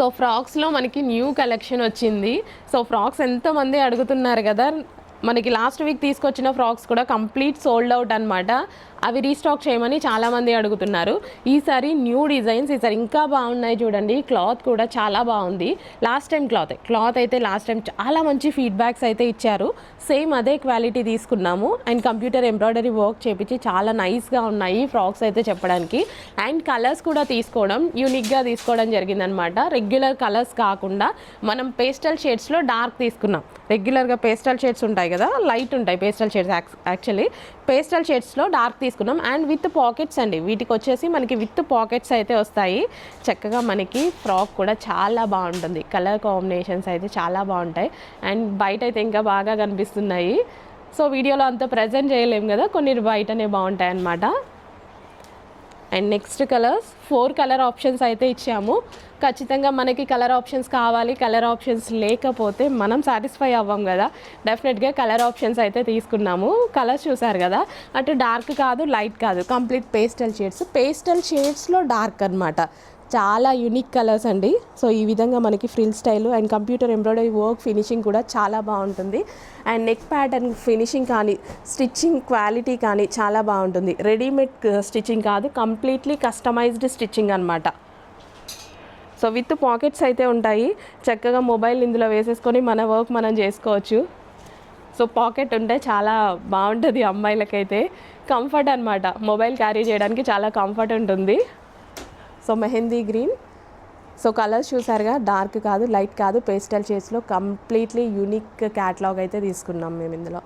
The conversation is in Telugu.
సో ఫ్రాక్స్లో మనకి న్యూ కలెక్షన్ వచ్చింది. సో ఫ్రాక్స్ ఎంతమంది అడుగుతున్నారు కదా, మనకి లాస్ట్ వీక్ తీసుకొచ్చిన ఫ్రాక్స్ కూడా కంప్లీట్ సోల్డ్ అవుట్ అనమాట. అవి రీస్టాక్ చేయమని చాలామంది అడుగుతున్నారు. ఈసారి న్యూ డిజైన్స్ ఈసారి ఇంకా బాగున్నాయి చూడండి. క్లాత్ కూడా చాలా బాగుంది. లాస్ట్ టైం క్లాత్ అయితే లాస్ట్ టైం చాలా మంచి ఫీడ్బ్యాక్స్ అయితే ఇచ్చారు. సేమ్ అదే క్వాలిటీ తీసుకున్నాము. అండ్ కంప్యూటర్ ఎంబ్రాయిడరీ వర్క్ చేపించి చాలా నైస్గా ఉన్నాయి ఫ్రాక్స్ అయితే చెప్పడానికి. అండ్ కలర్స్ కూడా తీసుకోవడం యూనిక్గా తీసుకోవడం జరిగిందనమాట. రెగ్యులర్ కలర్స్ కాకుండా మనం పేస్టల్ షేడ్స్లో డార్క్ తీసుకున్నాం. రెగ్యులర్గా పేస్టల్ షేడ్స్ ఉంటాయి కదా, లైట్ ఉంటాయి పేస్టల్ షేడ్స్. యాక్చువల్లీ పేస్టల్ షేడ్స్లో డార్క్ తీసుకున్నాం. అండ్ విత్ పాకెట్స్ అండి, వీటికి వచ్చేసి మనకి విత్ పాకెట్స్ అయితే వస్తాయి. చక్కగా మనకి ఫ్రాక్ కూడా చాలా బాగుంటుంది. కలర్ కాంబినేషన్స్ అయితే చాలా బాగుంటాయి. అండ్ బయట అయితే ఇంకా బాగా కనిపిస్తున్నాయి. సో వీడియోలో అంత ప్రజెంట్ చేయలేము కదా, కొన్ని బయటనే బాగుంటాయి అన్నమాట. And next colours 4 colour options అయితే ఇచ్చాము. ఖచ్చితంగా మనకి కలర్ ఆప్షన్స్ కావాలి. కలర్ ఆప్షన్స్ లేకపోతే మనం సాటిస్ఫై అవ్వం కదా. డెఫినెట్గా కలర్ ఆప్షన్స్ అయితే తీసుకున్నాము. కలర్స్ చూసారు కదా, అటు డార్క్ కాదు లైట్ కాదు, కంప్లీట్ పేస్టల్ షేడ్స్. పేస్టల్ షేడ్స్లో డార్క్ అనమాట. చాలా యూనిక్ కలర్స్ అండి. సో ఈ విధంగా మనకి frill style and computer embroidery work finishing కూడా చాలా బాగుంటుంది. అండ్ నెక్ ప్యాటర్న్ ఫినిషింగ్ కానీ స్టిచ్చింగ్ క్వాలిటీ కానీ చాలా బాగుంటుంది. రెడీమేడ్ స్టిచ్చింగ్ కాదు, కంప్లీట్లీ కస్టమైజ్డ్ స్టిచ్చింగ్ అనమాట. సో విత్ పాకెట్స్ అయితే ఉంటాయి. చక్కగా మొబైల్ ఇందులో వేసేసుకొని మన వర్క్ మనం చేసుకోవచ్చు. సో పాకెట్ ఉంటే చాలా బాగుంటుంది అమ్మాయిలకైతే. కంఫర్ట్ అనమాట, మొబైల్ క్యారీ చేయడానికి చాలా కంఫర్ట్ ఉంటుంది. So mehndi green. So colours చూసారుగా, డార్క్ కాదు లైట్ కాదు, పేస్టల్ షేడ్స్లో కంప్లీట్లీ యూనిక్ క్యాటలాగ్ అయితే తీసుకున్నాం మేము ఇందులో.